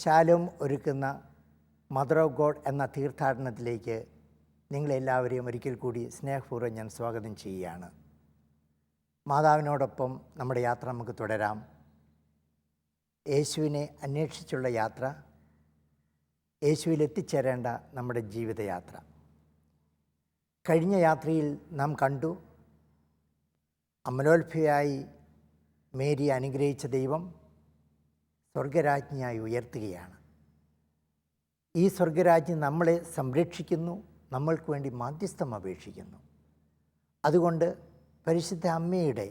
ശാലോം ഒരുക്കുന്ന mother of God എന്ന തീർത്ഥാടനത്തിലേക്ക് നിങ്ങളെല്ലാവരെയും ഒരിക്കൽ കൂടി സ്നേഹപൂർവ്വം ഞാൻ സ്വാഗതം ചെയ്യുകയാണ്. മാതാവിനോടൊപ്പം നമ്മുടെ യാത്ര നമുക്ക് തുടരാം. യേശുവിനെ അന്വേഷിച്ചുള്ള യാത്ര, യേശുവിൽ എത്തിച്ചേരേണ്ട നമ്മുടെ ജീവിതയാത്ര. കഴിഞ്ഞ യാത്രയിൽ നാം കണ്ടു, അമലോത്ഭയായി മേരി അനുഗ്രഹിച്ച ദൈവം സ്വർഗരാജ്ഞിയായി ഉയർത്തുകയാണ്. ഈ സ്വർഗരാജ്ഞി നമ്മളെ സംരക്ഷിക്കുന്നു, നമ്മൾക്ക് വേണ്ടി മാധ്യസ്ഥം അപേക്ഷിക്കുന്നു. അതുകൊണ്ട് പരിശുദ്ധ അമ്മയുടെ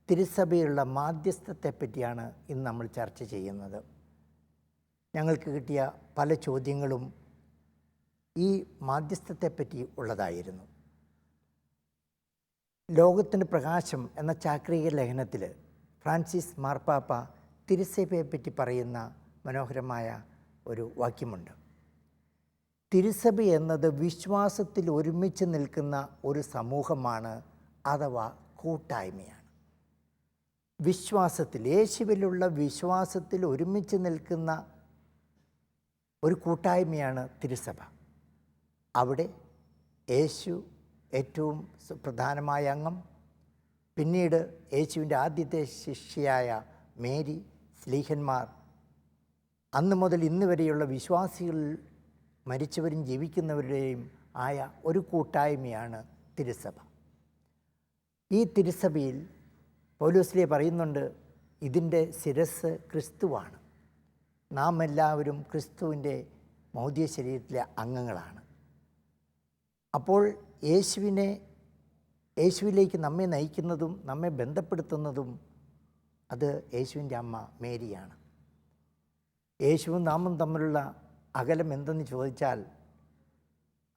തിരുസഭയിലുള്ള മാധ്യസ്ഥത്തെപ്പറ്റിയാണ് ഇന്ന് നമ്മൾ ചർച്ച ചെയ്യുന്നത്. ഞങ്ങൾക്ക് കിട്ടിയ പല ചോദ്യങ്ങളും ഈ മാധ്യസ്ഥത്തെപ്പറ്റി ഉള്ളതായിരുന്നു. ലോകത്തിൻ്റെ പ്രകാശം എന്ന ചാക്രിക ലേഖനത്തിൽ ഫ്രാൻസിസ് മാർപ്പാപ്പ തിരുസഭയെപ്പറ്റി പറയുന്ന മനോഹരമായ ഒരു വാക്യമുണ്ട്. തിരുസഭ എന്നത് വിശ്വാസത്തിൽ ഒരുമിച്ച് നിൽക്കുന്ന ഒരു സമൂഹമാണ്, അഥവാ കൂട്ടായ്മയാണ്. വിശ്വാസത്തിൽ, യേശുവിലുള്ള വിശ്വാസത്തിൽ ഒരുമിച്ച് നിൽക്കുന്ന ഒരു കൂട്ടായ്മയാണ് തിരുസഭ. അവിടെ യേശു ഏറ്റവും പ്രധാനമായ അംഗം, പിന്നീട് യേശുവിൻ്റെ ആദ്യത്തെ ശിഷ്യയായ മേരി, സ്ലീഹന്മാർ, അന്ന് മുതൽ ഇന്ന് വരെയുള്ള വിശ്വാസികൾ, മരിച്ചവരും ജീവിക്കുന്നവരുടെയും ആയ ഒരു കൂട്ടായ്മയാണ് തിരുസഭ. ഈ തിരുസഭയിൽ പൗലോസ്ലീഹ പറയുന്നുണ്ട്, ഇതിൻ്റെ ശിരസ്സ് ക്രിസ്തുവാണ്. നാം എല്ലാവരും ക്രിസ്തുവിൻ്റെ ഭൗതിക ശരീരത്തിലെ അംഗങ്ങളാണ്. അപ്പോൾ യേശുവിലേക്ക് നമ്മെ നയിക്കുന്നതും നമ്മെ ബന്ധപ്പെടുത്തുന്നതും അത് യേശുവിൻ്റെ അമ്മ മേരിയാണ്. യേശുവും നാമും തമ്മിലുള്ള അകലം എന്തെന്ന് ചോദിച്ചാൽ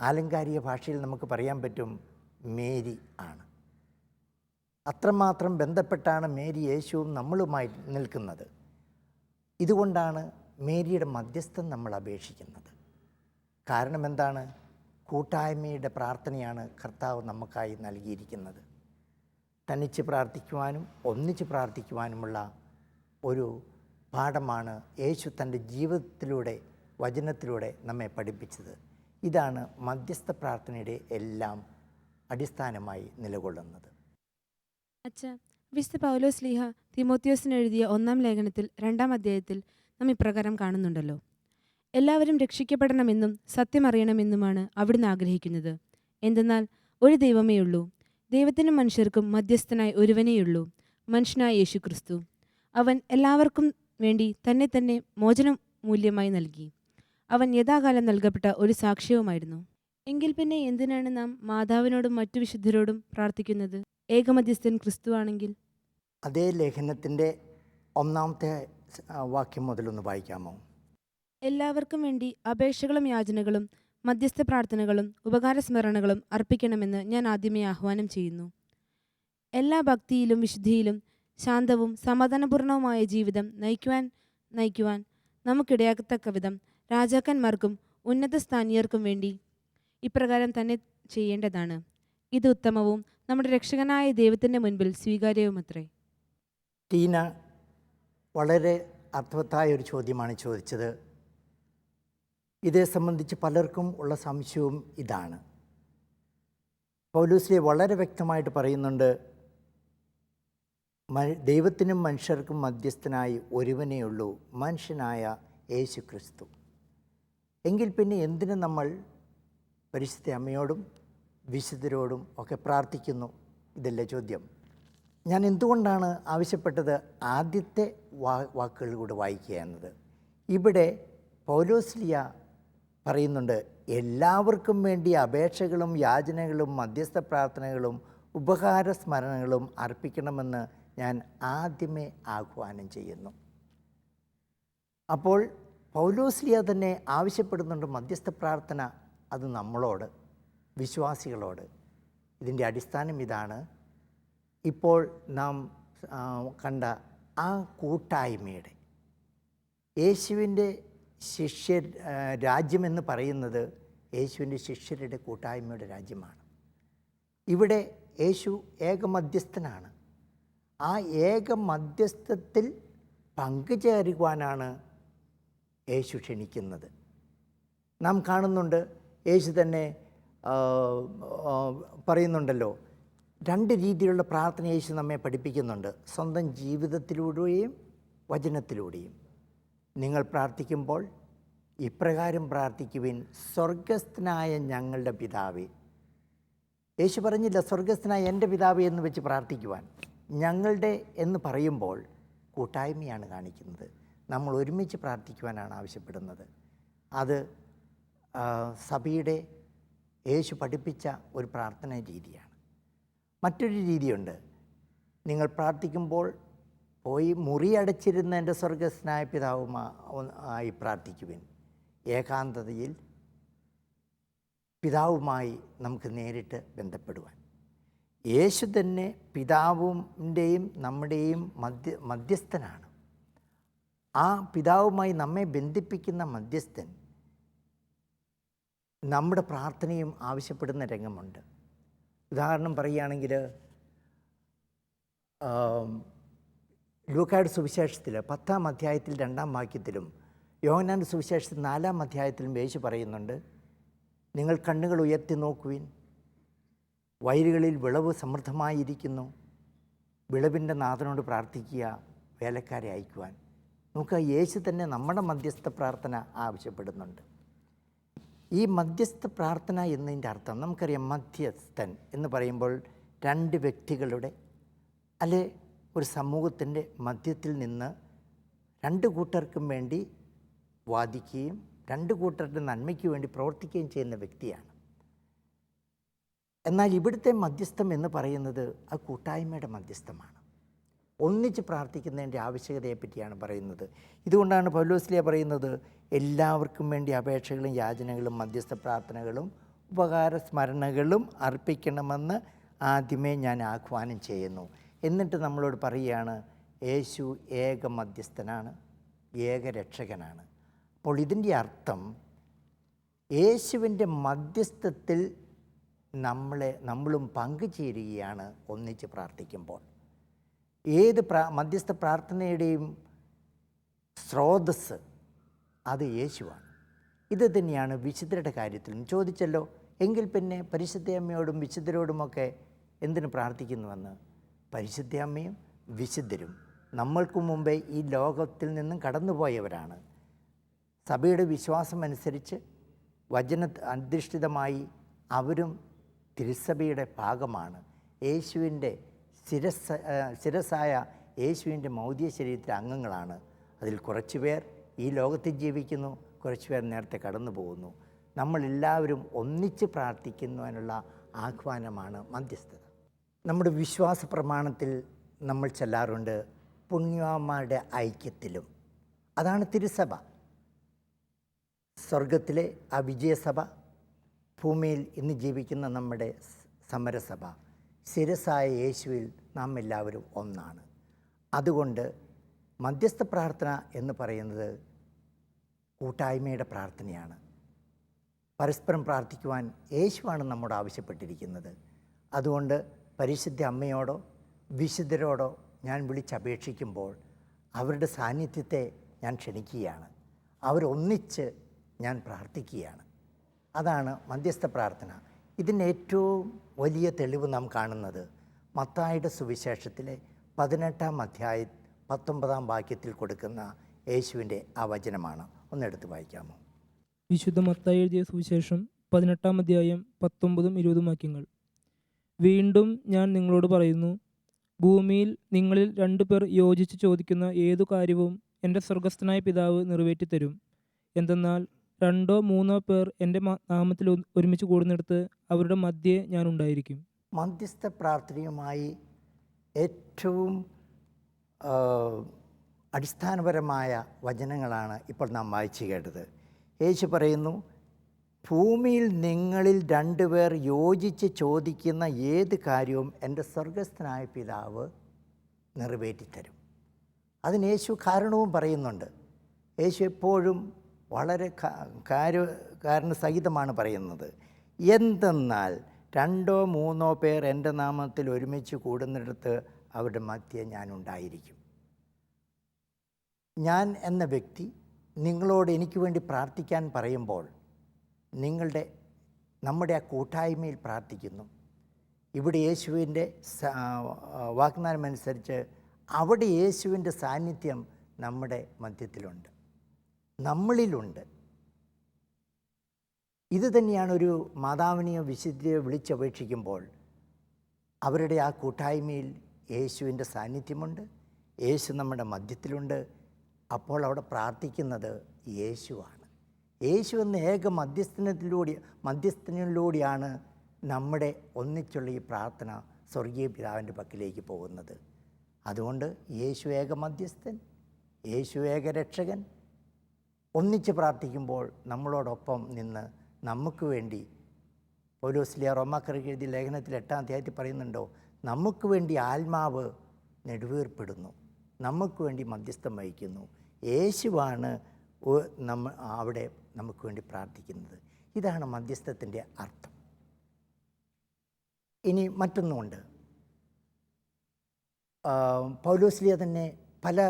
ആലങ്കാരിക ഭാഷയിൽ നമുക്ക് പറയാൻ പറ്റും, മേരി ആണ്. അത്രമാത്രം ബന്ധപ്പെട്ടാണ് മേരി യേശുവും നമ്മളുമായി നിൽക്കുന്നത്. ഇതുകൊണ്ടാണ് മേരിയുടെ മധ്യസ്ഥം നമ്മൾ അപേക്ഷിക്കുന്നത്. കാരണം എന്താണ്? കൂട്ടായ്മയുടെ പ്രാർത്ഥനയാണ് കർത്താവ് നമുക്കായി നൽകിയിരിക്കുന്നത്. തനിച്ച് പ്രാർത്ഥിക്കുവാനും ഒന്നിച്ച് പ്രാർത്ഥിക്കുവാനുമുള്ള ഒരു പാഠമാണ് യേശു തൻ്റെ ജീവിതത്തിലൂടെ, വചനത്തിലൂടെ നമ്മെ പഠിപ്പിച്ചത്. ഇതാണ് മധ്യസ്ഥ പ്രാർത്ഥനയുടെ എല്ലാം അടിസ്ഥാനമായി നിലകൊള്ളുന്നത്. വിശുദ്ധ പൗലോസ്ലീഹ തിമോത്തിയോസിന് എഴുതിയ 1-ാം ലേഖനത്തിൽ 2-ാം അധ്യായത്തിൽ നാം ഇപ്രകാരം കാണുന്നുണ്ടല്ലോ: എല്ലാവരും രക്ഷിക്കപ്പെടണമെന്നും സത്യമറിയണമെന്നുമാണ് അവിടുന്ന് ആഗ്രഹിക്കുന്നത്. എന്തെന്നാൽ ഒരു ദൈവമേയുള്ളൂ, ദൈവത്തിനും മനുഷ്യർക്കും മധ്യസ്ഥനായി ഒരുവനേയുള്ളൂ, മനുഷ്യനായ യേശു ക്രിസ്തു. അവൻ എല്ലാവർക്കും വേണ്ടി തന്നെ മോചന മൂല്യമായി നൽകി. അവൻ യഥാകാലം നൽകപ്പെട്ട ഒരു സാക്ഷ്യവുമായിരുന്നു. എങ്കിൽ പിന്നെ എന്തിനാണ് നാം മാതാവിനോടും മറ്റു വിശുദ്ധരോടും പ്രാർത്ഥിക്കുന്നത്? ഏകമധ്യസ്ഥൻ ക്രിസ്തുവാണെങ്കിൽ. അതേ ലേഖനത്തിൻ്റെ 1-ാമത്തെ വാക്യം മുതലൊന്ന് വായിക്കാമോ? എല്ലാവർക്കും വേണ്ടി അപേക്ഷകളും യാചനകളും മധ്യസ്ഥ പ്രാർത്ഥനകളും ഉപകാരസ്മരണകളും അർപ്പിക്കണമെന്ന് ഞാൻ ആദ്യമേ ആഹ്വാനം ചെയ്യുന്നു. എല്ലാ ഭക്തിയിലും വിശുദ്ധിയിലും ശാന്തവും സമാധാനപൂർണവുമായ ജീവിതം നയിക്കുവാൻ നമുക്കിടയാകത്തക്ക വിധം രാജാക്കന്മാർക്കും ഉന്നത സ്ഥാനീയർക്കും വേണ്ടി ഇപ്രകാരം തന്നെ ചെയ്യേണ്ടതാണ്. ഇത് ഉത്തമവും നമ്മുടെ രക്ഷകനായ ദൈവത്തിൻ്റെ മുൻപിൽ സ്വീകാര്യവുമത്രേ. ടീന വളരെ അർത്ഥവത്തായ ഒരു ചോദ്യമാണ് ചോദിച്ചത്. ഇതേ സംബന്ധിച്ച് പലർക്കും ഉള്ള സംശയവും ഇതാണ്. പൗലോസ്ലീഹ വളരെ വ്യക്തമായിട്ട് പറയുന്നുണ്ട്, ദൈവത്തിനും മനുഷ്യർക്കും മധ്യസ്ഥനായി ഒരുവനേയുള്ളൂ, മനുഷ്യനായ യേശു ക്രിസ്തു. എങ്കിൽ പിന്നെ എന്തിനു നമ്മൾ പരിശുദ്ധ അമ്മയോടും വിശുദ്ധരോടും ഒക്കെ പ്രാർത്ഥിക്കുന്നു? ഇതല്ലേ ചോദ്യം. ഞാൻ എന്തുകൊണ്ടാണ് ആവശ്യപ്പെട്ടത് ആദ്യത്തെ വാക്കുകൾ കൂടെ വായിക്കുക എന്നത്? ഇവിടെ പൗലോസ്ലീഹ പറയുന്നുണ്ട്, എല്ലാവർക്കും വേണ്ടി അപേക്ഷകളും യാചനകളും മധ്യസ്ഥ പ്രാർത്ഥനകളും ഉപകാരസ്മരണകളും അർപ്പിക്കണമെന്ന് ഞാൻ ആദ്യമേ ആഹ്വാനം ചെയ്യുന്നു. അപ്പോൾ പൗലോസ്ലീഹ തന്നെ ആവശ്യപ്പെടുന്നുണ്ട് മധ്യസ്ഥ പ്രാർത്ഥന, അത് നമ്മളോട്, വിശ്വാസികളോട്. ഇതിൻ്റെ അടിസ്ഥാനം ഇതാണ്. ഇപ്പോൾ നാം കണ്ട ആ കൂട്ടായ്മയുടെ, യേശുവിൻ്റെ രാജ്യമെന്ന് പറയുന്നത് യേശുവിൻ്റെ ശിഷ്യരുടെ കൂട്ടായ്മയുടെ രാജ്യമാണ്. ഇവിടെ യേശു ഏകമധ്യസ്ഥനാണ്. ആ ഏകമധ്യസ്ഥത്തിൽ പങ്കുചേരുവാനാണ് യേശു ക്ഷണിക്കുന്നത്. നാം കാണുന്നുണ്ട്, യേശു തന്നെ പറയുന്നുണ്ടല്ലോ, രണ്ട് രീതിയിലുള്ള പ്രാർത്ഥന യേശു നമ്മെ പഠിപ്പിക്കുന്നുണ്ട്, സ്വന്തം ജീവിതത്തിലൂടെയും വചനത്തിലൂടെയും. നിങ്ങൾ പ്രാർത്ഥിക്കുമ്പോൾ ഇപ്രകാരം പ്രാർത്ഥിക്കുവിൻ: സ്വർഗസ്ഥനായ ഞങ്ങളുടെ പിതാവേ. യേശു പറഞ്ഞില്ല സ്വർഗസ്ഥനായ എൻ്റെ പിതാവേ എന്ന് വെച്ച് പ്രാർത്ഥിക്കുവാൻ. ഞങ്ങളുടെ എന്ന് പറയുമ്പോൾ കൂട്ടായ്മയാണ് കാണിക്കുന്നത്. നമ്മൾ ഒരുമിച്ച് പ്രാർത്ഥിക്കുവാനാണ് ആവശ്യപ്പെടുന്നത്. അത് സഭയുടെ യേശു പഠിപ്പിച്ച ഒരു പ്രാർത്ഥനാ രീതിയാണ്. മറ്റൊരു രീതിയുണ്ട്, നിങ്ങൾ പ്രാർത്ഥിക്കുമ്പോൾ പോയി മുറി അടച്ചിരുന്ന എൻ്റെ സ്വർഗസ്ഥനായ പിതാവുമായി പ്രാർത്ഥിക്കുവിൻ. ഏകാന്തതയിൽ പിതാവുമായി നമുക്ക് നേരിട്ട് ബന്ധപ്പെടുവാൻ. യേശു തന്നെ പിതാവിൻ്റെയും നമ്മുടെയും മധ്യസ്ഥനാണ്. ആ പിതാവുമായി നമ്മെ ബന്ധിപ്പിക്കുന്ന മധ്യസ്ഥൻ നമ്മുടെ പ്രാർത്ഥനയും ആവശ്യപ്പെടുന്ന രംഗമുണ്ട്. ഉദാഹരണം പറയുകയാണെങ്കിൽ, ലൂക്കായുടെ സുവിശേഷത്തിൽ 10-ാം അധ്യായത്തിൽ 2-ാം വാക്യത്തിലും യോഹന്നാൻ്റെ സുവിശേഷത്തിൽ 4-ാം അധ്യായത്തിലും യേശു പറയുന്നുണ്ട്, നിങ്ങൾ കണ്ണുകൾ ഉയർത്തി നോക്കുവിൻ, വയലുകളിൽ വിളവ് സമൃദ്ധമായിരിക്കുന്നു, വിളവിൻ്റെ നാഥനോട് പ്രാർത്ഥിക്കുക, വേലക്കാരെ അയക്കുവാൻ. നമുക്ക് യേശു തന്നെ നമ്മുടെ മധ്യസ്ഥ പ്രാർത്ഥന ആവശ്യപ്പെടുന്നുണ്ട്. ഈ മധ്യസ്ഥ പ്രാർത്ഥന എന്നതിൻ്റെ അർത്ഥം നമുക്കറിയാം. മധ്യസ്ഥൻ എന്ന് പറയുമ്പോൾ രണ്ട് വ്യക്തികളുടെ അല്ലെ ഒരു സമൂഹത്തിൻ്റെ മധ്യത്തിൽ നിന്ന് രണ്ട് കൂട്ടർക്കും വേണ്ടി വാദിക്കുകയും രണ്ട് കൂട്ടരുടെ നന്മയ്ക്ക് വേണ്ടി പ്രവർത്തിക്കുകയും ചെയ്യുന്ന വ്യക്തിയാണ്. എന്നാൽ ഇവിടുത്തെ മധ്യസ്ഥം എന്ന് പറയുന്നത് ആ കൂട്ടായ്മയുടെ മധ്യസ്ഥമാണ്. ഒന്നിച്ച് പ്രാർത്ഥിക്കുന്നതിൻ്റെ ആവശ്യകതയെപ്പറ്റിയാണ് പറയുന്നത്. ഇതുകൊണ്ടാണ് പൗലോസ്ലീഹ പറയുന്നത്, എല്ലാവർക്കും വേണ്ടി അപേക്ഷകളും യാചനകളും മധ്യസ്ഥ പ്രാർത്ഥനകളും ഉപകാര സ്മരണകളും അർപ്പിക്കണമെന്ന് ആദ്യമേ ഞാൻ ആഹ്വാനം ചെയ്യുന്നു. എന്നിട്ട് നമ്മളോട് പറയുകയാണ്, യേശു ഏക മധ്യസ്ഥനാണ്, ഏക രക്ഷകനാണ്. അപ്പോൾ ഇതിൻ്റെ അർത്ഥം യേശുവിൻ്റെ മധ്യസ്ഥത്തിൽ നമ്മളും പങ്കുചേരുകയാണ് ഒന്നിച്ച് പ്രാർത്ഥിക്കുമ്പോൾ. ഏത് മധ്യസ്ഥ പ്രാർത്ഥനയുടെയും സ്രോതസ്സ് അത് യേശുവാണ്. ഇത് തന്നെയാണ് വിശുദ്ധരുടെ കാര്യത്തിലും. ചോദിച്ചല്ലോ, എങ്കിൽ പിന്നെ പരിശുദ്ധ അമ്മയോടും വിശുദ്ധരോടുമൊക്കെ എന്തിനു പ്രാർത്ഥിക്കുന്നുവെന്ന്. പരിശുദ്ധ അമ്മയും വിശുദ്ധരും നമ്മൾക്ക് മുമ്പേ ഈ ലോകത്തിൽ നിന്നും കടന്നുപോയവരാണ്. സഭയുടെ വിശ്വാസമനുസരിച്ച് വചന അധിഷ്ഠിതമായി അവരും തിരുസഭയുടെ ഭാഗമാണ്. യേശുവിൻ്റെ ശിരസ്സായ യേശുവിൻ്റെ മൗദ്യ ശരീരത്തിലെ അംഗങ്ങളാണ്. അതിൽ കുറച്ച് പേർ ഈ ലോകത്തിൽ ജീവിക്കുന്നു, കുറച്ച് പേർ നേരത്തെ കടന്നു പോകുന്നു. നമ്മളെല്ലാവരും ഒന്നിച്ച് പ്രാർത്ഥിക്കുന്നതിനുള്ള ആഹ്വാനമാണ് മധ്യസ്ഥത. നമ്മുടെ വിശ്വാസ പ്രമാണത്തിൽ നമ്മൾ ചൊല്ലാറുണ്ട്, പുണ്യവാന്മാരുടെ ഐക്യത്തിലും. അതാണ് തിരുസഭ. സ്വർഗത്തിലെ ആ വിജയസഭ, ഭൂമിയിൽ ഇന്ന് ജീവിക്കുന്ന നമ്മുടെ സമരസഭ, ശിരസ്സായ യേശുവിൽ നാം എല്ലാവരും ഒന്നാണ്. അതുകൊണ്ട് മധ്യസ്ഥ പ്രാർത്ഥന എന്ന് പറയുന്നത് കൂട്ടായ്മയുടെ പ്രാർത്ഥനയാണ്. പരസ്പരം പ്രാർത്ഥിക്കുവാൻ യേശുവാണ് നമ്മോട് ആവശ്യപ്പെട്ടിരിക്കുന്നത്. അതുകൊണ്ട് പരിശുദ്ധ അമ്മയോടോ വിശുദ്ധരോടോ ഞാൻ വിളിച്ചപേക്ഷിക്കുമ്പോൾ അവരുടെ സാന്നിധ്യത്തെ ഞാൻ ക്ഷണിക്കുകയാണ്. അവരൊന്നിച്ച് ഞാൻ പ്രാർത്ഥിക്കുകയാണ്. അതാണ് മധ്യസ്ഥ പ്രാർത്ഥന. ഇതിന് ഏറ്റവും വലിയ തെളിവ് നാം കാണുന്നത് മത്തായിയുടെ സുവിശേഷത്തിലെ 18-ാം അധ്യായം 19-ാം വാക്യത്തിൽ കൊടുക്കുന്ന യേശുവിൻ്റെ ആ വചനമാണ്. ഒന്നെടുത്ത് വായിക്കാമോ? വിശുദ്ധ മത്തായി എഴുതിയ സുവിശേഷം 18-ാം അധ്യായം 19-20 വാക്യങ്ങൾ. വീണ്ടും ഞാൻ നിങ്ങളോട് പറയുന്നു, ഭൂമിയിൽ നിങ്ങളിൽ 2 പേർ യോജിച്ച് ചോദിക്കുന്ന ഏതു കാര്യവും എൻ്റെ സ്വർഗസ്ഥനായ പിതാവ് നിറവേറ്റിത്തരും. എന്തെന്നാൽ 2 or 3 പേർ എൻ്റെ നാമത്തിൽ ഒരുമിച്ച് കൂടുന്നിടത്ത് അവരുടെ മധ്യേ ഞാൻ ഉണ്ടായിരിക്കും. മധ്യസ്ഥ പ്രാർത്ഥനയുമായി ഏറ്റവും അടിസ്ഥാനപരമായ വചനങ്ങളാണ് ഇപ്പോൾ നാം വായിച്ചു കേട്ടത്. യേശു പറയുന്നു, ഭൂമിയിൽ നിങ്ങളിൽ 2 പേർ യോജിച്ച് ചോദിക്കുന്ന ഏത് കാര്യവും എൻ്റെ സ്വർഗസ്ഥനായ പിതാവ് നിറവേറ്റിത്തരും. അതിന് യേശു കാരണവും പറയുന്നുണ്ട്. യേശു എപ്പോഴും വളരെ കാരണസഹിതമാണ് പറയുന്നത്. എന്തെന്നാൽ 2 or 3 പേർ എൻ്റെ നാമത്തിൽ ഒരുമിച്ച് കൂടുന്നിടത്ത് അവരുടെ മധ്യേ ഞാൻ ഉണ്ടായിരിക്കും. ഞാൻ എന്ന വ്യക്തി നിങ്ങളോട് എനിക്ക് വേണ്ടി പ്രാർത്ഥിക്കാൻ പറയുമ്പോൾ നമ്മുടെ ആ കൂട്ടായ്മയിൽ പ്രാർത്ഥിക്കുന്നു. ഇവിടെ യേശുവിൻ്റെ വാഗ്ദാനമനുസരിച്ച് അവിടെ യേശുവിൻ്റെ സാന്നിധ്യം നമ്മുടെ മധ്യത്തിലുണ്ട്, നമ്മളിലുണ്ട്. ഇത് തന്നെയാണ് ഒരു മാതാവിനെയോ വിശുദ്ധിയോ വിളിച്ചപേക്ഷിക്കുമ്പോൾ അവരുടെ ആ കൂട്ടായ്മയിൽ യേശുവിൻ്റെ സാന്നിധ്യമുണ്ട്, യേശു നമ്മുടെ മധ്യത്തിലുണ്ട്. അപ്പോൾ അവിടെ പ്രാർത്ഥിക്കുന്നത് യേശുവാണ്. യേശു എന്ന ഏക മധ്യസ്ഥനിലൂടെയാണ് നമ്മുടെ ഒന്നിച്ചുള്ള ഈ പ്രാർത്ഥന സ്വർഗീയ പിതാവിൻ്റെ പക്കലേക്ക് പോകുന്നത്. അതുകൊണ്ട് യേശു ഏക മധ്യസ്ഥൻ, യേശു ഏക രക്ഷകൻ. ഒന്നിച്ച് പ്രാർത്ഥിക്കുമ്പോൾ നമ്മളോടൊപ്പം നിന്ന് നമുക്ക് വേണ്ടി പൗലോസ് റോമാക്കാർക്ക് എഴുതിയ ലേഖനത്തിൽ 8-ാം അധ്യായത്തിൽ പറയുന്നുണ്ടോ, നമുക്ക് വേണ്ടി ആത്മാവ് നെടുവീർപ്പെടുന്നു, നമുക്ക് വേണ്ടി മധ്യസ്ഥം വഹിക്കുന്നു. യേശുവാണ് അവിടെ നമുക്ക് വേണ്ടി പ്രാർത്ഥിക്കുന്നത്. ഇതാണ് മധ്യസ്ഥത്തിൻ്റെ അർത്ഥം. ഇനി മറ്റൊന്നുമുണ്ട്. പൗലോസ്ലിയ തന്നെ പല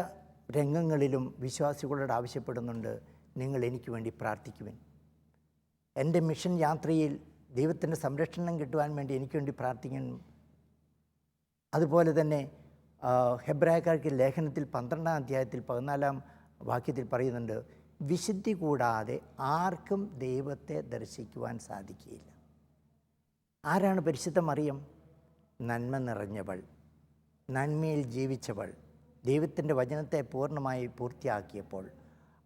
രംഗങ്ങളിലും വിശ്വാസികളോട് ആവശ്യപ്പെടുന്നുണ്ട്, നിങ്ങൾ എനിക്ക് വേണ്ടി പ്രാർത്ഥിക്കുവിൻ. എൻ്റെ മിഷൻ യാത്രയിൽ ദൈവത്തിൻ്റെ സംരക്ഷണം കിട്ടുവാൻ വേണ്ടി എനിക്ക് വേണ്ടി പ്രാർത്ഥിക്കണം. അതുപോലെ തന്നെ ഹെബ്രായക്കാർക്ക് ലേഖനത്തിൽ 12-ാം അധ്യായത്തിൽ 14-ാം വാക്യത്തിൽ പറയുന്നുണ്ട്, വിശുദ്ധി കൂടാതെ ആർക്കും ദൈവത്തെ ദർശിക്കുവാൻ സാധിക്കുകയില്ല. ആരാണ് പരിശുദ്ധ മറിയം? നന്മ നിറഞ്ഞവൾ, നന്മയിൽ ജീവിച്ചവൾ, ദൈവത്തിൻ്റെ വചനത്തെ പൂർണ്ണമായി പൂർത്തിയാക്കിയപ്പോൾ.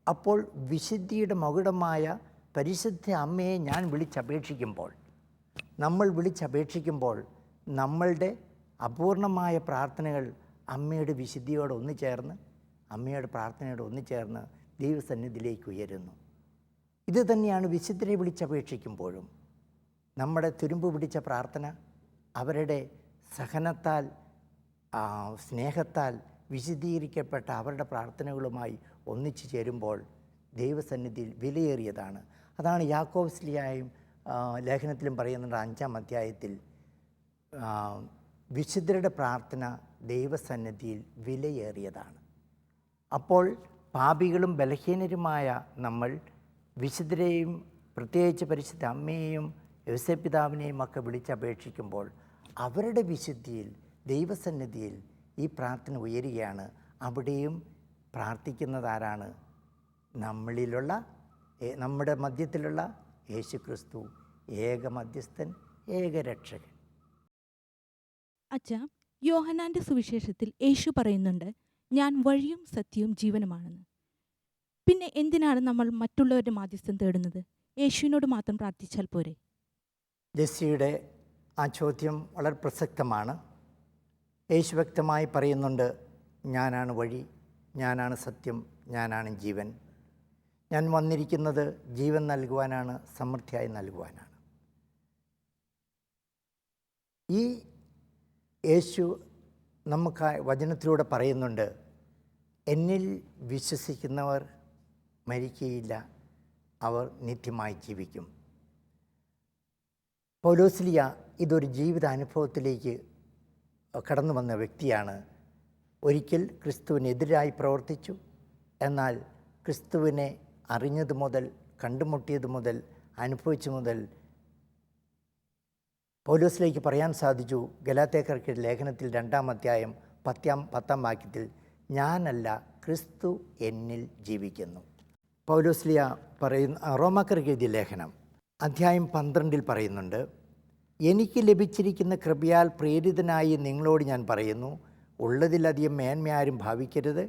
അപ്പോൾ വിശുദ്ധിയുടെ മകുടമായ പരിശുദ്ധ അമ്മയെ ഞാൻ നമ്മൾ വിളിച്ചപേക്ഷിക്കുമ്പോൾ നമ്മളുടെ അപൂർണമായ പ്രാർത്ഥനകൾ അമ്മയുടെ വിശുദ്ധിയോട് ഒന്നുചേർന്ന്, അമ്മയുടെ പ്രാർത്ഥനയോട് ഒന്നുചേർന്ന് ദൈവസന്നിധിയിലേക്ക് ഉയരുന്നു. ഇത് തന്നെയാണ് വിശുദ്ധരെ വിളിച്ചപേക്ഷിക്കുമ്പോഴും. നമ്മുടെ തുരുമ്പ് പിടിച്ച പ്രാർത്ഥന അവരുടെ സഹനത്താൽ, സ്നേഹത്താൽ വിശദീകരിക്കപ്പെട്ട അവരുടെ പ്രാർത്ഥനകളുമായി ഒന്നിച്ചു ചേരുമ്പോൾ ദൈവസന്നിധിയിൽ വിലയേറിയതാണ്. അതാണ് യാക്കോബ് ശ്ലീഹായും ലേഖനത്തിലും പറയുന്നുണ്ട് 5-ാം അധ്യായത്തിൽ, വിശുദ്ധരുടെ പ്രാർത്ഥന ദൈവസന്നിധിയിൽ വിലയേറിയതാണ്. അപ്പോൾ പാപികളും ബലഹീനരുമായ നമ്മൾ വിശുദ്ധരെയും പ്രത്യേകിച്ച് പരിശുദ്ധ അമ്മയെയും യോസേപ്പിതാവിനെയും ഒക്കെ വിളിച്ചപേക്ഷിക്കുമ്പോൾ അവരുടെ വിശുദ്ധിയിൽ ദൈവസന്നിധിയിൽ ഈ പ്രാർത്ഥന ഉയരുകയാണ്. അവിടെയും പ്രാർത്ഥിക്കുന്നതാരാണ്? നമ്മുടെ മധ്യത്തിലുള്ള യേശുക്രിസ്തു, ഏക മധ്യസ്ഥൻ, ഏക രക്ഷകൻ. അച്ഛാ, യോഹന്നാന്റെ സുവിശേഷത്തിൽ യേശു പറയുന്നുണ്ട്, ഞാൻ വഴിയും സത്യവും ജീവനുമാണെന്ന്. പിന്നെ എന്തിനാണ് നമ്മൾ മറ്റുള്ളവരുടെ മാധ്യസ്ഥം തേടുന്നത്? യേശുവിനോട് മാത്രം പ്രാർത്ഥിച്ചാൽ പോരെ? ജെസ്സിയുടെ ആ ചോദ്യം വളരെ പ്രസക്തമാണ്. യേശു വ്യക്തമായി പറയുന്നുണ്ട്, ഞാനാണ് വഴി, ഞാനാണ് സത്യം, ഞാനാണ് ജീവൻ. ഞാൻ വന്നിരിക്കുന്നത് ജീവൻ നൽകുവാനാണ്, സമൃദ്ധിയായി നൽകുവാനാണ്. ഈ യേശു നമുക്ക് വചനത്തിലൂടെ പറയുന്നുണ്ട്, എന്നിൽ വിശ്വസിക്കുന്നവർ മരിക്കുകയില്ല, അവർ നിത്യമായി ജീവിക്കും. പൗലോസ്ലിയ ഇതൊരു ജീവിതാനുഭവത്തിലേക്ക് കടന്നു വന്ന വ്യക്തിയാണ്. ഒരിക്കൽ ക്രിസ്തുവിനെതിരായി പ്രവർത്തിച്ചു. എന്നാൽ ക്രിസ്തുവിനെ അറിഞ്ഞതു മുതൽ, കണ്ടുമുട്ടിയത് മുതൽ, അനുഭവിച്ചു മുതൽ പൗലോസിലേക്ക് പറയാൻ സാധിച്ചു. ഗലാത്യക്കാർക്ക് ലേഖനത്തിൽ 2-ാം അധ്യായം 10-ാം വാക്യത്തിൽ, ഞാനല്ല, ക്രിസ്തു എന്നിൽ ജീവിക്കുന്നു. പൗലോസ്ലിയ റോമാക്കാർക്ക് എഴുതിയ ലേഖനം അധ്യായം 12 പറയുന്നുണ്ട്, എനിക്ക് ലഭിച്ചിരിക്കുന്ന കൃപയാൽ പ്രേരിതനായി നിങ്ങളോട് ഞാൻ പറയുന്നു, ഉള്ളതിലധികം മേന്മയാരും ഭാവിക്കരുത്,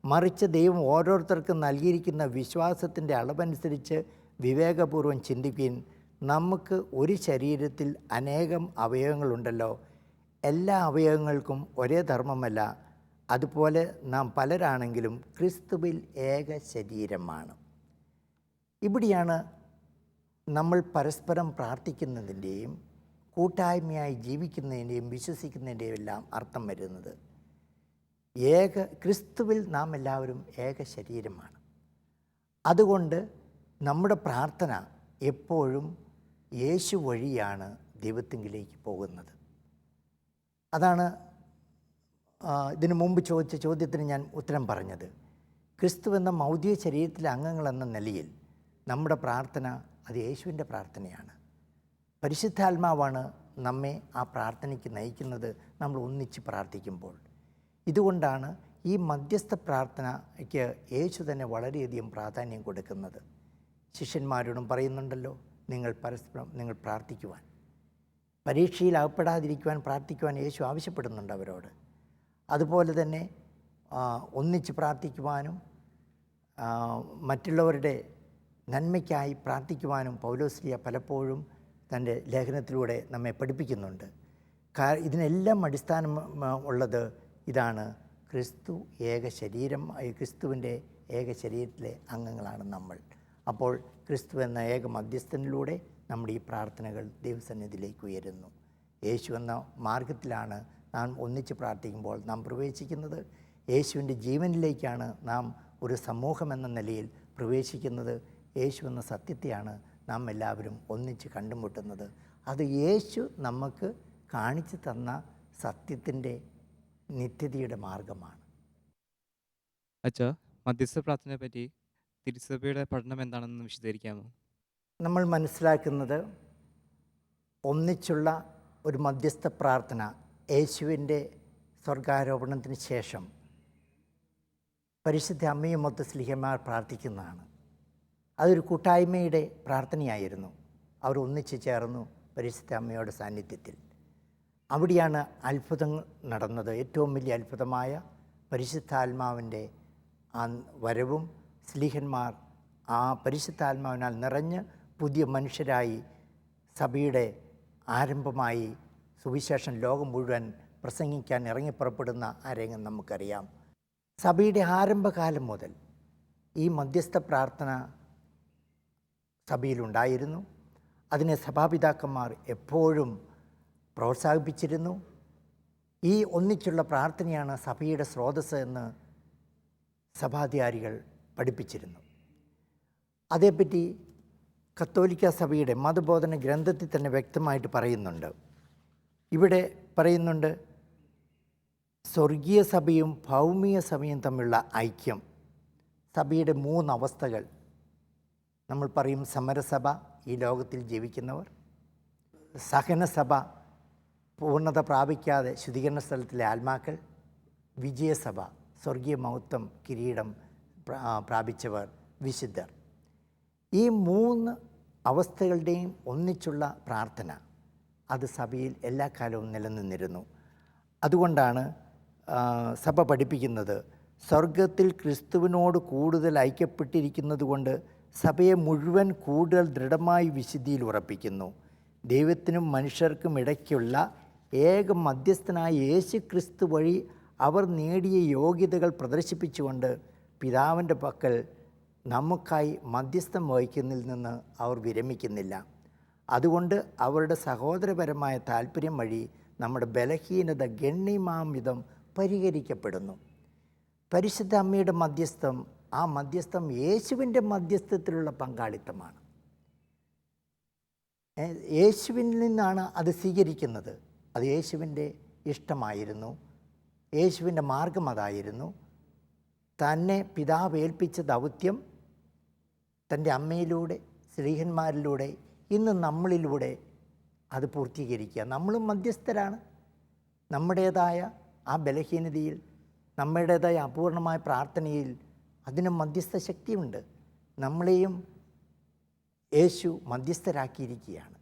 മറിച്ച് ദൈവം ഓരോരുത്തർക്കും നൽകിയിരിക്കുന്ന വിശ്വാസത്തിൻ്റെ അളവനുസരിച്ച് വിവേകപൂർവ്വം ചിന്തിക്കുകയും, നമുക്ക് ഒരു ശരീരത്തിൽ അനേകം അവയവങ്ങളുണ്ടല്ലോ, എല്ലാ അവയവങ്ങൾക്കും ഒരേ ധർമ്മമല്ല, അതുപോലെ നാം പലരാണെങ്കിലും ക്രിസ്തുവിൽ ഏക ശരീരമാണ്. ഇവിടെയാണ് നമ്മൾ പരസ്പരം പ്രാർത്ഥിക്കുന്നതിൻ്റെയും കൂട്ടായ്മയായി ജീവിക്കുന്നതിൻ്റെയും വിശ്വസിക്കുന്നതിൻ്റെയും എല്ലാം അർത്ഥം വരുന്നത്. ക്രിസ്തുവിൽ നാം എല്ലാവരും ഏക ശരീരമാണ്. അതുകൊണ്ട് നമ്മുടെ പ്രാർത്ഥന എപ്പോഴും യേശു വഴിയാണ് ദൈവത്തിങ്കിലേക്ക് പോകുന്നത്. അതാണ് ഇതിനു മുമ്പ് ചോദിച്ച ചോദ്യത്തിന് ഞാൻ ഉത്തരം പറഞ്ഞത്. ക്രിസ്തു എന്ന മൗതിക ശരീരത്തിലെ അംഗങ്ങളെന്ന നിലയിൽ നമ്മുടെ പ്രാർത്ഥന അത് യേശുവിൻ്റെ പ്രാർത്ഥനയാണ്. പരിശുദ്ധാത്മാവാണ് നമ്മെ ആ പ്രാർത്ഥനയ്ക്ക് നയിക്കുന്നത് നമ്മൾ ഒന്നിച്ച് പ്രാർത്ഥിക്കുമ്പോൾ. ഇതുകൊണ്ടാണ് ഈ മധ്യസ്ഥ പ്രാർത്ഥനയ്ക്ക് യേശു തന്നെ വളരെയധികം പ്രാധാന്യം കൊടുക്കുന്നത്. ശിഷ്യന്മാരോടും പറയുന്നുണ്ടല്ലോ, നിങ്ങൾ പ്രാർത്ഥിക്കുവാൻ, പരീക്ഷയിൽ അകപ്പെടാതിരിക്കുവാൻ പ്രാർത്ഥിക്കുവാൻ യേശു ആവശ്യപ്പെടുന്നുണ്ട് അവരോട്. അതുപോലെ തന്നെ ഒന്നിച്ച് പ്രാർത്ഥിക്കുവാനും മറ്റുള്ളവരുടെ നന്മയ്ക്കായി പ്രാർത്ഥിക്കുവാനും പൗലോസ്ലീഹ പലപ്പോഴും തൻ്റെ ലേഖനത്തിലൂടെ നമ്മെ പഠിപ്പിക്കുന്നുണ്ട്. ഇതിനെല്ലാം അടിസ്ഥാനം ഉള്ളത് ഇതാണ്: ക്രിസ്തു ഏക ശരീരം, ക്രിസ്തുവിൻ്റെ ഏക ശരീരത്തിലെ അംഗങ്ങളാണ് നമ്മൾ. അപ്പോൾ ക്രിസ്തു എന്ന ഏക മധ്യസ്ഥനിലൂടെ നമ്മുടെ ഈ പ്രാർത്ഥനകൾ ദൈവസന്നിധിയിലേക്ക് ഉയരുന്നു. യേശു എന്ന മാർഗത്തിലാണ് നാം ഒന്നിച്ച് പ്രാർത്ഥിക്കുമ്പോൾ നാം പ്രവേശിക്കുന്നത്. യേശുവിൻ്റെ ജീവനിലേക്കാണ് നാം ഒരു സമൂഹം എന്ന നിലയിൽ പ്രവേശിക്കുന്നത്. യേശു എന്ന സത്യത്തെയാണ് നാം എല്ലാവരും ഒന്നിച്ച് കണ്ടുമുട്ടുന്നത്. അത് യേശു നമുക്ക് കാണിച്ചു തന്ന സത്യത്തിൻ്റെ നിത്യതയുടെ മാർഗമാണ്. അച്ഛാ, മധ്യസ്ഥ പ്രാർത്ഥനയെ പറ്റി തിരുസഭയുടെ പഠനം എന്താണെന്ന് വിശദീകരിക്കാമോ? നമ്മൾ മനസ്സിലാക്കുന്നത് ഒന്നിച്ചുള്ള ഒരു മധ്യസ്ഥ പ്രാർത്ഥന യേശുവിൻ്റെ സ്വർഗാരോപണത്തിന് ശേഷം പരിശുദ്ധ അമ്മയും മൊത്ത സ്ലിഹന്മാർ പ്രാർത്ഥിക്കുന്നതാണ്. അതൊരു കൂട്ടായ്മയുടെ പ്രാർത്ഥനയായിരുന്നു. അവർ ഒന്നിച്ചു ചേർന്നു പരിശുദ്ധ അമ്മയുടെ സാന്നിധ്യത്തിൽ. അവിടെയാണ് അത്ഭുതങ്ങൾ നടന്നത്. ഏറ്റവും വലിയ അത്ഭുതമായ പരിശുദ്ധാത്മാവിൻ്റെ ആ വരവും സ്ലീഹന്മാർ ആ പരിശുദ്ധാത്മാവിനാൽ നിറഞ്ഞ് പുതിയ മനുഷ്യരായി സഭയുടെ ആരംഭമായി സുവിശേഷം ലോകം മുഴുവൻ പ്രസംഗിക്കാൻ ഇറങ്ങിപ്പുറപ്പെടുന്ന ആ രംഗം നമുക്കറിയാം. സഭയുടെ ആരംഭകാലം മുതൽ ഈ മധ്യസ്ഥ പ്രാർത്ഥന സഭയിലുണ്ടായിരുന്നു. അതിനെ സഭാപിതാക്കന്മാർ എപ്പോഴും പ്രോത്സാഹിപ്പിച്ചിരുന്നു. ഈ ഒന്നിച്ചുള്ള പ്രാർത്ഥനയാണ് സഭയുടെ സ്രോതസ്സ് എന്ന് സഭാധികാരികൾ പഠിപ്പിച്ചിരുന്നു. അതേപ്പറ്റി കത്തോലിക്ക സഭയുടെ മതബോധന ഗ്രന്ഥത്തിൽ തന്നെ വ്യക്തമായിട്ട് പറയുന്നുണ്ട്. ഇവിടെ പറയുന്നുണ്ട്, സ്വർഗീയ സഭയും ഭൗമിക സഭയും തമ്മിലുള്ള ഐക്യം. സഭയുടെ 3 അവസ്ഥകൾ നമ്മൾ പറയും: സമരസഭ, ഈ ലോകത്തിൽ ജീവിക്കുന്നവർ; സഹനസഭ, പൂർണ്ണത പ്രാപിക്കാതെ ശുദ്ധീകരണ സ്ഥലത്തിലെ ആത്മാക്കൾ; വിജയസഭ, സ്വർഗീയ മഹത്വം കിരീടം പ്രാപിച്ചവർ, വിശുദ്ധർ. ഈ 3 അവസ്ഥകളുടെയും ഒന്നിച്ചുള്ള പ്രാർത്ഥന അത് സഭയിൽ എല്ലാ കാലവും നിലനിന്നിരുന്നു. അതുകൊണ്ടാണ് സഭ പഠിപ്പിക്കുന്നത്, സ്വർഗത്തിൽ ക്രിസ്തുവിനോട് കൂടുതൽ ഐക്യപ്പെട്ടിരിക്കുന്നത് കൊണ്ട് സഭയെ മുഴുവൻ കൂടുതൽ ദൃഢമായി വിശുദ്ധിയിൽ ഉറപ്പിക്കുന്നു. ദൈവത്തിനും മനുഷ്യർക്കും ഇടയ്ക്കുള്ള ഏക മധ്യസ്ഥനായ യേശു ക്രിസ്തു വഴി അവർ നേടിയ യോഗ്യതകൾ പ്രദർശിപ്പിച്ചുകൊണ്ട് പിതാവിൻ്റെ പക്കൽ നമുക്കായി മധ്യസ്ഥം വഹിക്കുന്നതിൽ നിന്ന് അവർ വിരമിക്കുന്നില്ല. അതുകൊണ്ട് അവരുടെ സഹോദരപരമായ താല്പര്യം വഴി നമ്മുടെ ബലഹീനത ഗണ്യമാം വിധം പരിഹരിക്കപ്പെടുന്നു. പരിശുദ്ധ അമ്മയുടെ മധ്യസ്ഥം, ആ മധ്യസ്ഥം യേശുവിൻ്റെ മധ്യസ്ഥത്തിലുള്ള പങ്കാളിത്തമാണ്. യേശുവിൽ നിന്നാണ് അത് സ്വീകരിക്കുന്നത്. അത് യേശുവിൻ്റെ ഇഷ്ടമായിരുന്നു, യേശുവിൻ്റെ മാർഗം അതായിരുന്നു. തന്നെ പിതാവ് ഏൽപ്പിച്ച ദൗത്യം തൻ്റെ അമ്മയിലൂടെ, സ്ലീഹന്മാരിലൂടെ, ഇന്ന് നമ്മളിലൂടെ അത് പൂർത്തീകരിക്കുക. നമ്മളും മധ്യസ്ഥരാണ്. നമ്മുടേതായ ആ ബലഹീനതയിൽ, നമ്മുടേതായ അപൂർണമായ പ്രാർത്ഥനയിൽ അതിനും മധ്യസ്ഥ ശക്തിയുണ്ട്. നമ്മളെയും യേശു മധ്യസ്ഥരാക്കിയിരിക്കുകയാണ്.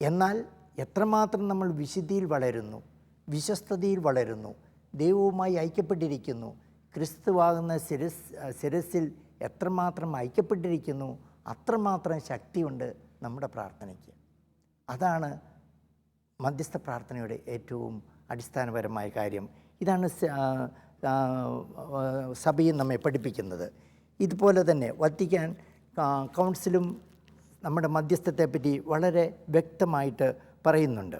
എന്നാൽ എത്രമാത്രം നമ്മൾ വിശുദ്ധിയിൽ വളരുന്നു, വിശ്വസ്തതയിൽ വളരുന്നു, ദൈവവുമായി ഐക്യപ്പെട്ടിരിക്കുന്നു, ക്രിസ്തുവാകുന്ന ശിരസിൽ എത്രമാത്രം ഐക്യപ്പെട്ടിരിക്കുന്നു, അത്രമാത്രം ശക്തിയുണ്ട് നമ്മുടെ പ്രാർത്ഥനയ്ക്ക്. അതാണ് മധ്യസ്ഥ പ്രാർത്ഥനയുടെ ഏറ്റവും അടിസ്ഥാനപരമായ കാര്യം. ഇതാണ് സഭയും നമ്മെ പഠിപ്പിക്കുന്നത്. ഇതുപോലെ തന്നെ വത്തിക്കാൻ കൗൺസിലും നമ്മുടെ മധ്യസ്ഥത്തെപ്പറ്റി വളരെ വ്യക്തമായിട്ട് പറയുന്നുണ്ട്.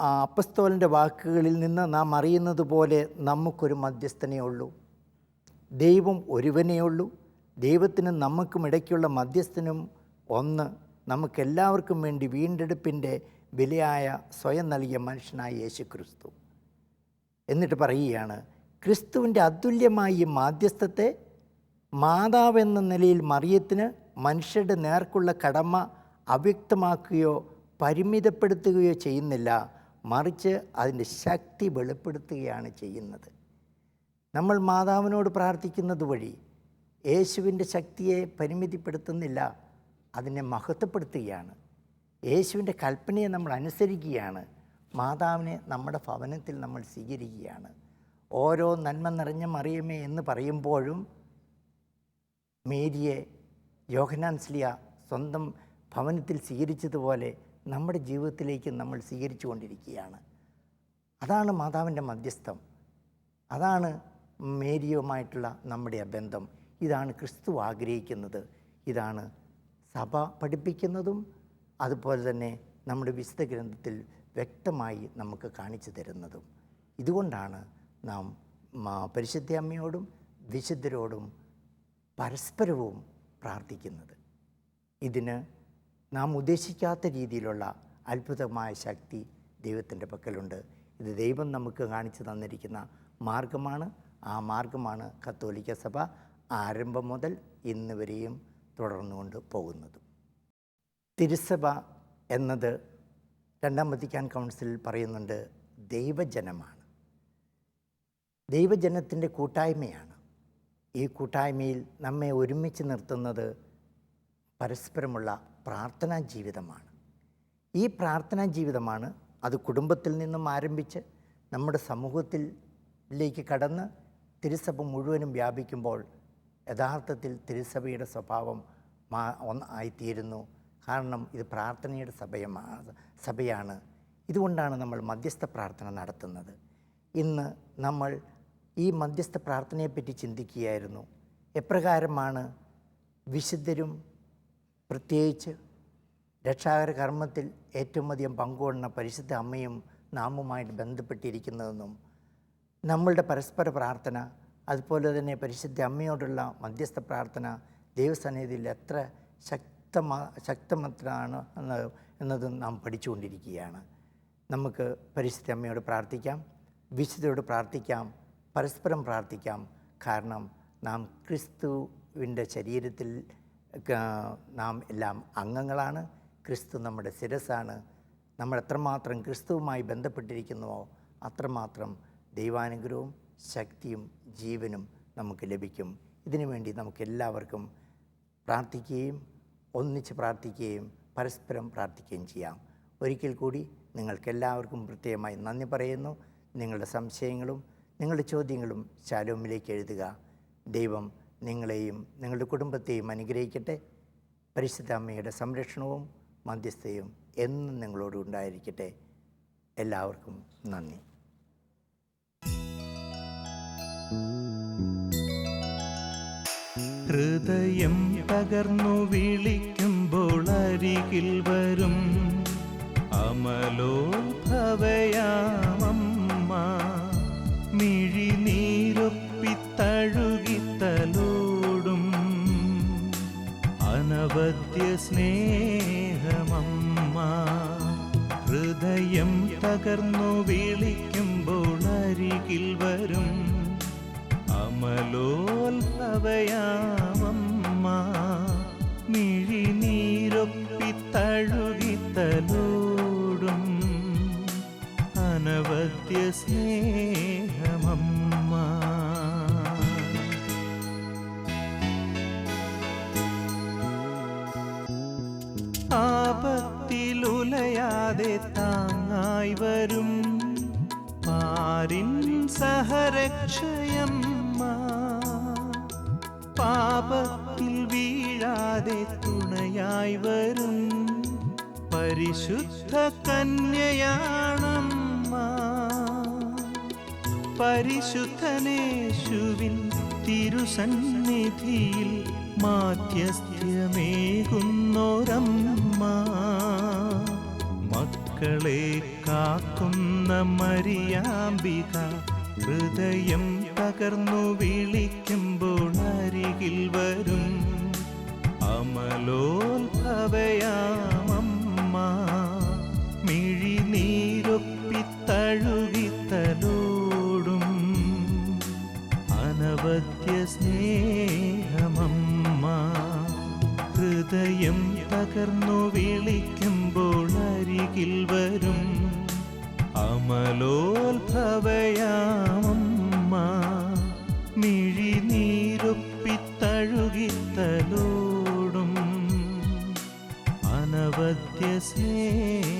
അപ്പസ്തോലൻ്റെ വാക്കുകളിൽ നിന്ന് നാം അറിയുന്നത് പോലെ നമുക്കൊരു മധ്യസ്ഥനേ ഉള്ളൂ, ദൈവം ഒരുവനേ ഉള്ളൂ. ദൈവത്തിനും നമുക്കും ഇടയ്ക്കുള്ള മധ്യസ്ഥനും ഒന്ന്, നമുക്കെല്ലാവർക്കും വേണ്ടി വീണ്ടെടുപ്പിൻ്റെ വിലയായ സ്വയം നൽകിയ മനുഷ്യനായ യേശു ക്രിസ്തു. എന്നിട്ട് പറയുകയാണ്, ക്രിസ്തുവിൻ്റെ അതുല്യമായ ഈ മാധ്യസ്ഥത്തെ മാതാവെന്ന നിലയിൽ മറിയത്തിന് മനുഷ്യരുടെ നേർക്കുള്ള കടമ അവ്യക്തമാക്കുകയോ പരിമിതപ്പെടുത്തുകയോ ചെയ്യുന്നില്ല, മറിച്ച് അതിൻ്റെ ശക്തി വെളിപ്പെടുത്തുകയാണ് ചെയ്യുന്നത്. നമ്മൾ മാതാവിനോട് പ്രാർത്ഥിക്കുന്നത് വഴി യേശുവിൻ്റെ ശക്തിയെ പരിമിതിപ്പെടുത്തുന്നില്ല, അതിനെ മഹത്വപ്പെടുത്തുകയാണ്. യേശുവിൻ്റെ കൽപ്പനയെ നമ്മൾ അനുസരിക്കുകയാണ്. മാതാവിനെ നമ്മുടെ ഭവനത്തിൽ നമ്മൾ സ്വീകരിക്കുകയാണ്. ഓരോ നന്മ നിറഞ്ഞ മറിയമേ എന്ന് പറയുമ്പോഴും മേരിയെ യോഹന്നാൻ സ്ലീഹ സ്വന്തം ഭവനത്തിൽ സ്വീകരിച്ചതുപോലെ നമ്മുടെ ജീവിതത്തിലേക്ക് നമ്മൾ സ്വീകരിച്ചു കൊണ്ടിരിക്കുകയാണ്. അതാണ് മാതാവിൻ്റെ മധ്യസ്ഥം, അതാണ് മേരിയുമായിട്ടുള്ള നമ്മുടെ ബന്ധം. ഇതാണ് ക്രിസ്തു ആഗ്രഹിക്കുന്നത്, ഇതാണ് സഭ പഠിപ്പിക്കുന്നതും അതുപോലെ തന്നെ നമ്മുടെ വിശുദ്ധ ഗ്രന്ഥത്തിൽ വ്യക്തമായി നമുക്ക് കാണിച്ചു തരുന്നതും. ഇതുകൊണ്ടാണ് നാം പരിശുദ്ധ അമ്മയോടും വിശുദ്ധരോടും പരസ്പരവും പ്രാർത്ഥിക്കുന്നത്. ഇതിന് നാം ഉദ്ദേശിക്കാത്ത രീതിയിലുള്ള അത്ഭുതമായ ശക്തി ദൈവത്തിൻ്റെ പക്കലുണ്ട്. ഇത് ദൈവം നമുക്ക് കാണിച്ചു തന്നിരിക്കുന്ന മാർഗമാണ്. ആ മാർഗമാണ് കത്തോലിക്ക സഭ ആരംഭം മുതൽ ഇന്ന് വരെയും തുടർന്നുകൊണ്ട് പോകുന്നതും. തിരുസഭ എന്നത് രണ്ടാം വത്തിക്കാൻ കൗൺസിലിൽ പറയുന്നുണ്ട്, ദൈവജനമാണ്, ദൈവജനത്തിൻ്റെ കൂട്ടായ്മയാണ്. ഈ കൂട്ടായ്മയിൽ നമ്മെ ഒരുമിച്ച് നിർത്തുന്നത് പരസ്പരമുള്ള പ്രാർത്ഥനാ ജീവിതമാണ്. ഈ പ്രാർത്ഥനാ ജീവിതമാണ് അത് കുടുംബത്തിൽ നിന്നും ആരംഭിച്ച് നമ്മുടെ സമൂഹത്തിലേക്ക് കടന്ന് തിരുസഭ മുഴുവനും വ്യാപിക്കുമ്പോൾ യഥാർത്ഥത്തിൽ തിരുസഭയുടെ സ്വഭാവം ആയിത്തീരുന്നു. കാരണം ഇത് പ്രാർത്ഥനയുടെ സഭയാണ്. ഇതുകൊണ്ടാണ് നമ്മൾ മധ്യസ്ഥ പ്രാർത്ഥന നടത്തുന്നത്. ഇന്ന് നമ്മൾ ഈ മധ്യസ്ഥ പ്രാർത്ഥനയെപ്പറ്റി ചിന്തിക്കുകയായിരുന്നു. എപ്രകാരമാണ് വിശുദ്ധരും പ്രത്യേകിച്ച് രക്ഷാകര കർമ്മത്തിൽ ഏറ്റവും അധികം പങ്കുകൊള്ളുന്ന പരിശുദ്ധ അമ്മയും നാമുമായിട്ട് ബന്ധപ്പെട്ടിരിക്കുന്നതെന്നും നമ്മളുടെ പരസ്പര പ്രാർത്ഥന അതുപോലെ തന്നെ പരിശുദ്ധ അമ്മയോടുള്ള മധ്യസ്ഥ പ്രാർത്ഥന ദൈവസന്നിധിയിൽ എത്ര ശക്തമാണ് എന്നതും നാം പഠിച്ചുകൊണ്ടിരിക്കുകയാണ്. നമുക്ക് പരിശുദ്ധ അമ്മയോട് പ്രാർത്ഥിക്കാം, വിശുദ്ധരോട് പ്രാർത്ഥിക്കാം, പരസ്പരം പ്രാർത്ഥിക്കാം. കാരണം നാം ക്രിസ്തുവിൻ്റെ ശരീരത്തിൽ നാം എല്ലാം അംഗങ്ങളാണ്. ക്രിസ്തു നമ്മുടെ ശിരസ്സാണ്. നമ്മൾ എത്രമാത്രം ക്രിസ്തുവുമായി ബന്ധപ്പെട്ടിരിക്കുന്നുവോ അത്രമാത്രം ദൈവാനുഗ്രഹവും ശക്തിയും ജീവനും നമുക്ക് ലഭിക്കും. ഇതിനുവേണ്ടി നമുക്കെല്ലാവർക്കും പ്രാർത്ഥിക്കുകയും ഒന്നിച്ച് പ്രാർത്ഥിക്കുകയും പരസ്പരം പ്രാർത്ഥിക്കുകയും ചെയ്യാം. ഒരിക്കൽ കൂടി നിങ്ങൾക്കെല്ലാവർക്കും പ്രത്യേകമായി നന്ദി പറയുന്നു. നിങ്ങളുടെ സംശയങ്ങളും നിങ്ങളുടെ ചോദ്യങ്ങളും ശാലോമിലേക്ക് എഴുതുക. ദൈവം നിങ്ങളെയും നിങ്ങളുടെ കുടുംബത്തെയും അനുഗ്രഹിക്കട്ടെ. പരിശുദ്ധ അമ്മയുടെ സംരക്ഷണവും മധ്യസ്ഥയും എന്നും നിങ്ങളോട് ഉണ്ടായിരിക്കട്ടെ. എല്ലാവർക്കും നന്ദി. ഹൃദയം പകർന്നു വിളിക്കുമ്പോൾ അരികിൽ വരും അമലോത്ഭവയാമമ്മ. മിഴിനീരൊപ്പിത്തഴുകിത്തലോടും അനവദ്യ സ്നേഹമമ്മ. ഹൃദയം തകർന്നു വിളിക്കുമ്പോൾ അരികിൽ വരും അമലോത്ഭവയാമമ്മ. മിഴിനീരൊപ്പിത്തഴുകിത്തലോടും അനവദ്യ സ്നേഹമമ്മ. ആപത്തിലുലയാതെ താങ്ങായി വരും പാരിൻ സഹരക്ഷയമ്മ. പാപത്തിൽ വീഴാതെ തുണയായി വരും പരിശുദ്ധ കന്യയാണമ്മ. പരിശുദ്ധനേശുവിൻ തിരുസന്നിധിയിൽ മാധ്യസ്ഥ്യമേകുന്നോരമ്മ. മക്കളെ കാക്കുന്ന മരിയാംബിക ഹൃദയം പകർന്നു വിളിക്കുമ്പോൾ അരികിൽ വരും അമലോത്ഭവയാമമ്മ. മിഴിനീരൊപ്പിത്തഴുകിത്തലോടും ഹൃദയം തകർന്നു വിളിക്കുമ്പോൾ അരികിൽ വരും അമലോത്ഭവയാമമ്മ. മിഴിനീരൊപ്പിത്തഴുകിത്തലോടും അനവദ്യ സ്നേഹ